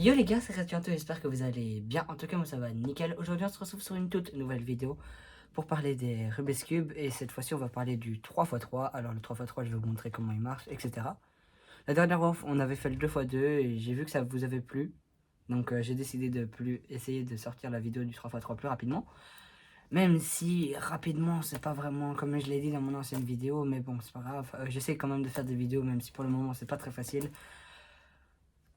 Yo les gars, c'est Restianto, j'espère que vous allez bien. En tout cas, moi ça va nickel. Aujourd'hui, on se retrouve sur une toute nouvelle vidéo pour parler des Rubik's Cube. Et cette fois-ci, on va parler du 3x3. Alors, le 3x3, je vais vous montrer comment il marche, etc. La dernière fois, on avait fait le 2x2 et j'ai vu que ça vous avait plu. Donc, j'ai décidé de plus essayer de sortir la vidéo du 3x3 plus rapidement. Même si rapidement, c'est pas vraiment comme je l'ai dit dans mon ancienne vidéo. Mais bon, c'est pas grave. J'essaie quand même de faire des vidéos, même si pour le moment, c'est pas très facile.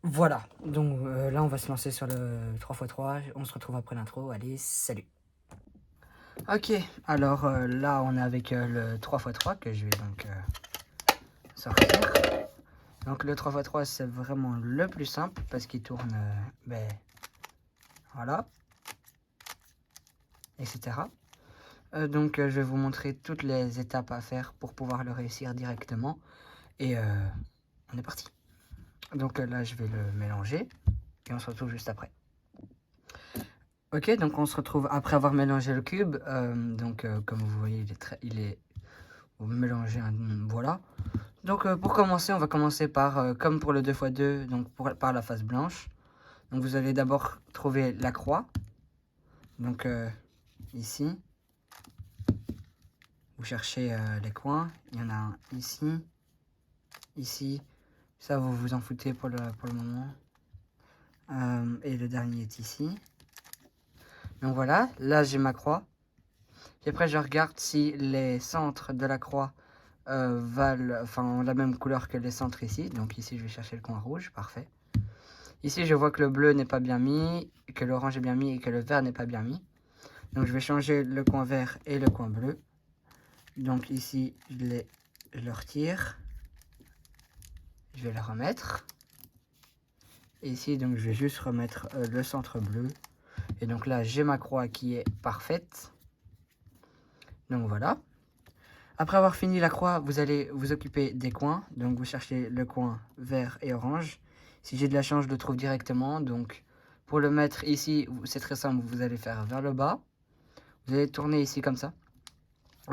Voilà, donc là on va se lancer sur le 3x3, on se retrouve après l'intro, allez, salut. Ok, alors là on est avec le 3x3 que je vais donc sortir. Donc le 3x3 c'est vraiment le plus simple parce qu'il tourne, voilà, etc. Donc je vais vous montrer toutes les étapes à faire pour pouvoir le réussir directement. Et on est parti. Donc là je vais le mélanger et on se retrouve juste après. Ok, donc on se retrouve après avoir mélangé le cube. Comme vous voyez, il est mélangé. Voilà. Donc pour commencer, on va commencer par, comme pour le 2x2, donc par la face blanche. Donc vous allez d'abord trouver la croix. Donc ici, vous cherchez les coins. Il y en a un ici, ici. Ça, vous vous en foutez pour le moment. Et le dernier est ici. Donc voilà, là j'ai ma croix. Et après, je regarde si les centres de la croix ont la même couleur que les centres ici. Donc ici, je vais chercher le coin rouge, parfait. Ici, je vois que le bleu n'est pas bien mis, que l'orange est bien mis et que le vert n'est pas bien mis. Donc je vais changer le coin vert et le coin bleu. Donc ici, je le retire. Je vais le remettre. Et ici, donc je vais juste remettre le centre bleu. Et donc là, j'ai ma croix qui est parfaite. Donc voilà. Après avoir fini la croix, vous allez vous occuper des coins. Donc vous cherchez le coin vert et orange. Si j'ai de la chance, je le trouve directement. Donc pour le mettre ici, c'est très simple. Vous allez faire vers le bas. Vous allez tourner ici comme ça.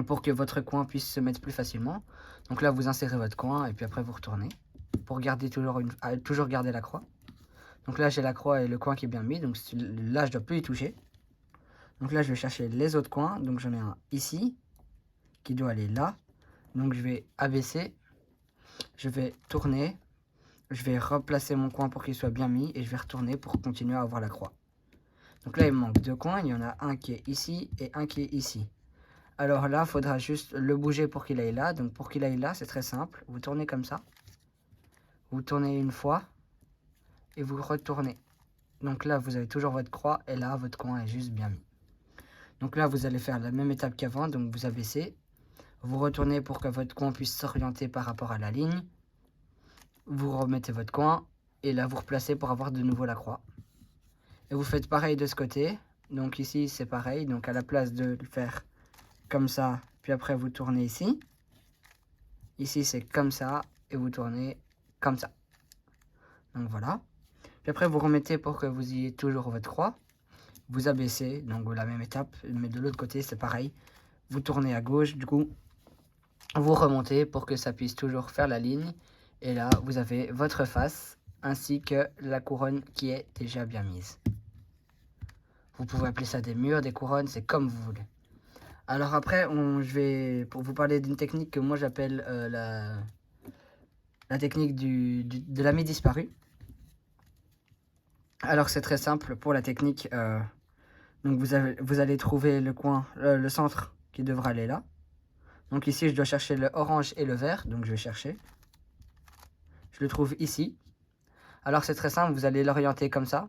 Pour que votre coin puisse se mettre plus facilement. Donc là, vous insérez votre coin et puis après vous retournez. Pour garder toujours garder la croix. Donc là, j'ai la croix et le coin qui est bien mis. Donc là, je ne dois plus y toucher. Donc là, je vais chercher les autres coins. Donc j'en ai un ici qui doit aller là. Donc je vais abaisser, je vais tourner, je vais replacer mon coin pour qu'il soit bien mis et je vais retourner pour continuer à avoir la croix. Donc là il me manque deux coins, il y en a un qui est ici et un qui est ici. Alors là il faudra juste le bouger pour qu'il aille là. Donc pour qu'il aille là c'est très simple, vous tournez comme ça, vous tournez une fois et vous retournez. Donc là vous avez toujours votre croix et là votre coin est juste bien mis. Donc là vous allez faire la même étape qu'avant, donc vous abaissez, vous retournez pour que votre coin puisse s'orienter par rapport à la ligne. Vous remettez votre coin et là vous replacez pour avoir de nouveau la croix. Et vous faites pareil de ce côté. Donc ici c'est pareil. Donc à la place de le faire comme ça, puis après vous tournez ici. Ici c'est comme ça et vous tournez comme ça. Donc voilà. Puis après vous remettez pour que vous ayez toujours votre croix. Vous abaissez, donc la même étape, mais de l'autre côté c'est pareil. Vous tournez à gauche, du coup vous remontez pour que ça puisse toujours faire la ligne. Et là vous avez votre face ainsi que la couronne qui est déjà bien mise. Vous pouvez appeler ça des murs, des couronnes, c'est comme vous voulez. Alors après, je vais pour vous parler d'une technique que moi j'appelle la technique de l'ami disparu. Alors c'est très simple pour la technique. Donc vous allez trouver le coin, le centre qui devra aller là. Donc ici je dois chercher le orange et le vert, donc je vais chercher. Je le trouve ici. Alors c'est très simple, vous allez l'orienter comme ça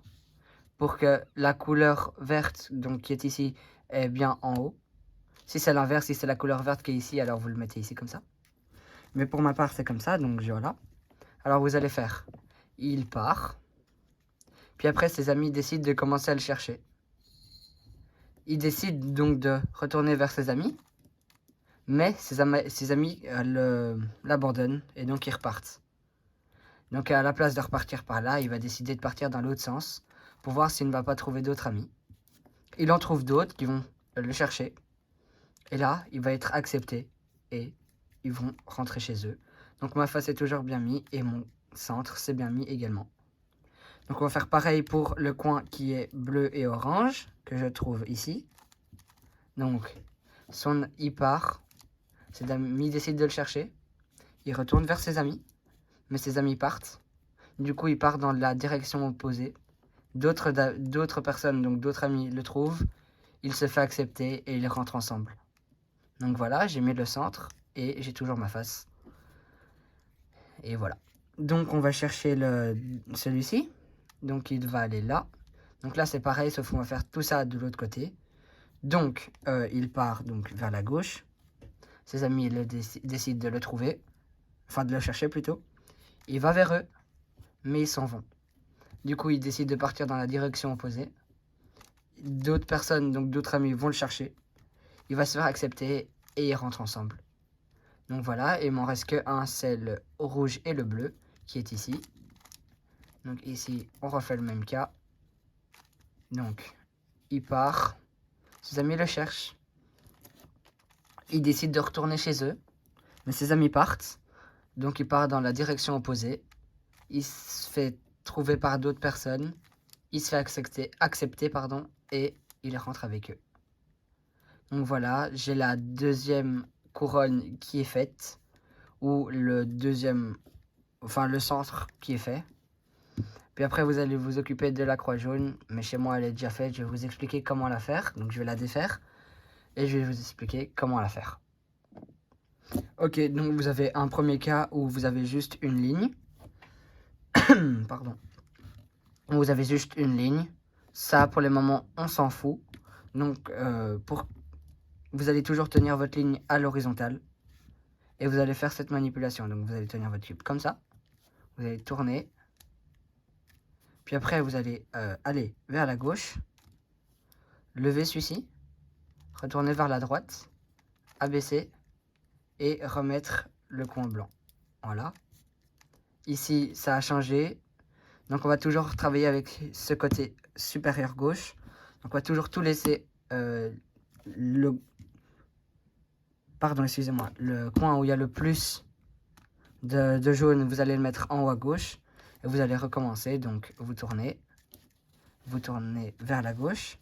pour que la couleur verte, donc qui est ici, est bien en haut. Si c'est l'inverse, si c'est la couleur verte qui est ici, alors vous le mettez ici comme ça. Mais pour ma part, c'est comme ça, donc voilà. Alors vous allez faire, il part. Puis après, ses amis décident de commencer à le chercher. Il décide donc de retourner vers ses amis. Mais ses amis l'abandonnent et donc ils repartent. Donc à la place de repartir par là, il va décider de partir dans l'autre sens pour voir s'il ne va pas trouver d'autres amis. Il en trouve d'autres qui vont le chercher. Et là, il va être accepté et ils vont rentrer chez eux. Donc ma face est toujours bien mise et mon centre c'est bien mis également. Donc on va faire pareil pour le coin qui est bleu et orange, que je trouve ici. Donc, il part, ses amis décident de le chercher, il retourne vers ses amis, mais ses amis partent. Du coup, il part dans la direction opposée. D'autres personnes, donc d'autres amis, le trouvent, il se fait accepter et ils rentrent ensemble. Donc voilà, j'ai mis le centre et j'ai toujours ma face. Et voilà. Donc on va chercher celui-ci. Donc il va aller là. Donc là c'est pareil, sauf qu'on va faire tout ça de l'autre côté. Donc il part donc vers la gauche. Ses amis décident de le trouver. Enfin de le chercher plutôt. Il va vers eux, mais ils s'en vont. Du coup il décide de partir dans la direction opposée. D'autres personnes, donc d'autres amis vont le chercher. Il va se faire accepter et ils rentrent ensemble. Donc voilà, il m'en reste que un, c'est le rouge et le bleu qui est ici. Donc ici, on refait le même cas. Donc, il part. Ses amis le cherchent. Il décide de retourner chez eux. Mais ses amis partent. Donc il part dans la direction opposée. Il se fait trouver par d'autres personnes. Il se fait accepter et il rentre avec eux. Donc voilà, j'ai la deuxième couronne qui est faite. Ou le centre qui est fait. Puis après, vous allez vous occuper de la croix jaune. Mais chez moi, elle est déjà faite. Je vais vous expliquer comment la faire. Donc, je vais la défaire. Et je vais vous expliquer comment la faire. Ok, donc vous avez un premier cas où vous avez juste une ligne. Pardon. Vous avez juste une ligne. Ça, pour le moment, on s'en fout. Donc, vous allez toujours tenir votre ligne à l'horizontale. Et vous allez faire cette manipulation. Donc, vous allez tenir votre cube comme ça. Vous allez tourner. Puis après, vous allez aller vers la gauche, lever celui-ci, retourner vers la droite, abaisser et remettre le coin blanc. Voilà. Ici, ça a changé. Donc, on va toujours travailler avec ce côté supérieur gauche. Donc, on va toujours tout laisser le coin où il y a le plus de jaune, vous allez le mettre en haut à gauche. Et vous allez recommencer. Donc, vous tournez vers la gauche.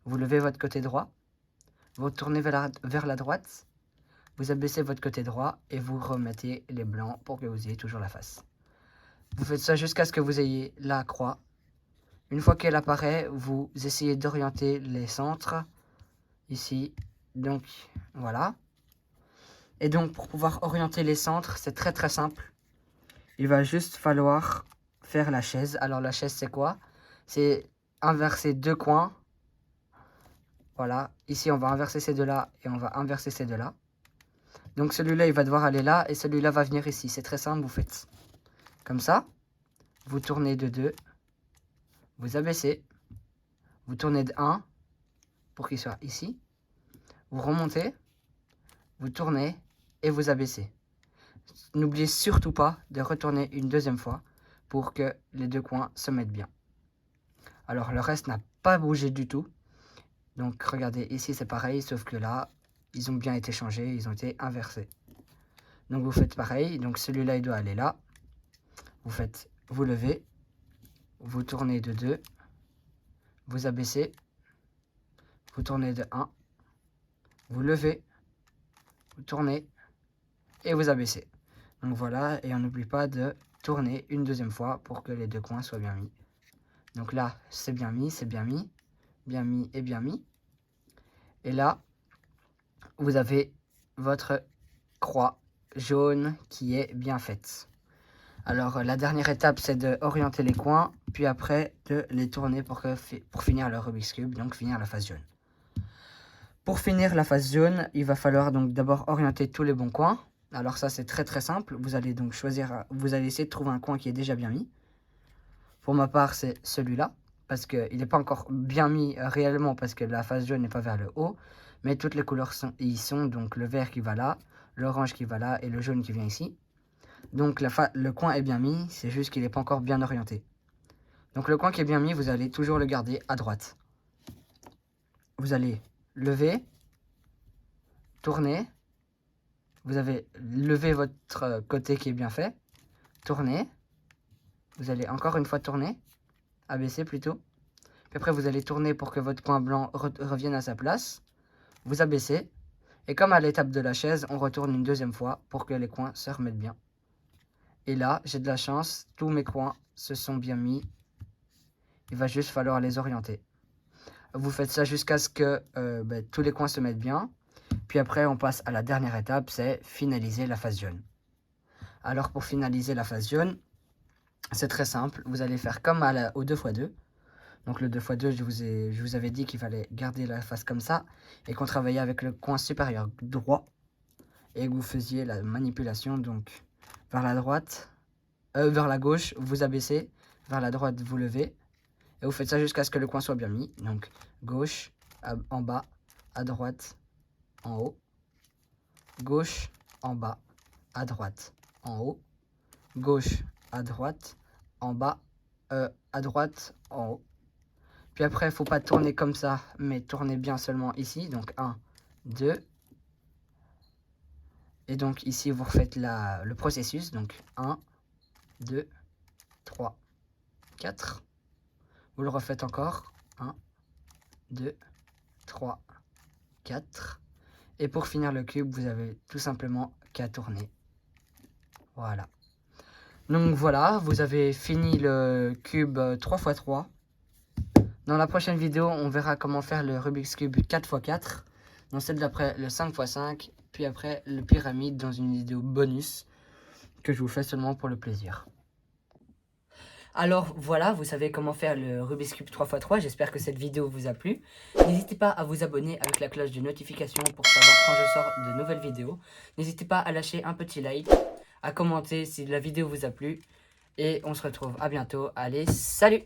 Vous levez votre côté droit, vous tournez vers la droite, vous abaissez votre côté droit et vous remettez les blancs pour que vous ayez toujours la face. Vous faites ça jusqu'à ce que vous ayez la croix. Une fois qu'elle apparaît, vous essayez d'orienter les centres, ici, donc voilà. Et donc pour pouvoir orienter les centres, c'est très très simple. Il va juste falloir faire la chaise. Alors la chaise c'est quoi? C'est inverser deux coins. Voilà, ici on va inverser ces deux-là et on va inverser ces deux-là. Donc celui-là, il va devoir aller là et celui-là va venir ici. C'est très simple, vous faites comme ça. Vous tournez de 2, vous abaissez, vous tournez de 1 pour qu'il soit ici. Vous remontez, vous tournez et vous abaissez. N'oubliez surtout pas de retourner une deuxième fois pour que les deux coins se mettent bien. Alors le reste n'a pas bougé du tout. Donc regardez, ici c'est pareil, sauf que là, ils ont bien été changés, ils ont été inversés. Donc vous faites pareil, donc celui-là il doit aller là. Vous levez, vous tournez de 2, vous abaissez, vous tournez de 1, vous levez, vous tournez et vous abaissez. Donc voilà, et on n'oublie pas de tourner une deuxième fois pour que les deux coins soient bien mis. Donc là, c'est bien mis, bien mis et bien mis. Et là, vous avez votre croix jaune qui est bien faite. Alors la dernière étape, c'est d'orienter les coins, puis après de les tourner pour finir le Rubik's Cube, donc finir la face jaune. Pour finir la face jaune, il va falloir donc d'abord orienter tous les bons coins. Alors ça c'est très très simple, vous allez donc vous allez essayer de trouver un coin qui est déjà bien mis. Pour ma part c'est celui-là, parce qu'il n'est pas encore bien mis réellement, parce que la face jaune n'est pas vers le haut, mais toutes les couleurs y sont, donc le vert qui va là, l'orange qui va là et le jaune qui vient ici. Donc le coin est bien mis, c'est juste qu'il n'est pas encore bien orienté. Donc le coin qui est bien mis, vous allez toujours le garder à droite. Vous allez lever, tourner, vous avez levé votre côté qui est bien fait, tourner, vous allez encore une fois tourner, abaisser plutôt. Puis après, vous allez tourner pour que votre coin blanc revienne à sa place. Vous abaissez. Et comme à l'étape de la chaise, on retourne une deuxième fois pour que les coins se remettent bien. Et là, j'ai de la chance, tous mes coins se sont bien mis. Il va juste falloir les orienter. Vous faites ça jusqu'à ce que tous les coins se mettent bien. Puis après, on passe à la dernière étape, c'est finaliser la face jaune. Alors pour finaliser la face jaune, c'est très simple. Vous allez faire comme au 2x2. Donc le 2x2, je vous avais dit qu'il fallait garder la face comme ça. Et qu'on travaillait avec le coin supérieur droit. Et que vous faisiez la manipulation, donc vers la droite, vers la gauche, vous abaissez. Vers la droite, vous levez. Et vous faites ça jusqu'à ce que le coin soit bien mis. Donc gauche, en bas, à droite, en haut. Gauche, en bas, à droite, en haut. Gauche, à droite, en bas, à droite, en haut. Puis après, il ne faut pas tourner comme ça, mais tourner bien seulement ici. Donc 1, 2. Et donc ici, vous refaites le processus. Donc 1, 2, 3, 4. Vous le refaites encore. 1, 2, 3, 4. Et pour finir le cube, vous avez tout simplement qu'à tourner. Voilà. Donc voilà, vous avez fini le cube 3x3. Dans la prochaine vidéo, on verra comment faire le Rubik's Cube 4x4. Dans celle d'après, le 5x5. Puis après, le pyramide dans une vidéo bonus que je vous fais seulement pour le plaisir. Alors voilà, vous savez comment faire le Rubik's Cube 3x3. J'espère que cette vidéo vous a plu. N'hésitez pas à vous abonner avec la cloche de notification pour savoir quand je sors de nouvelles vidéos. N'hésitez pas à lâcher un petit like, à commenter si la vidéo vous a plu. Et on se retrouve à bientôt. Allez, salut!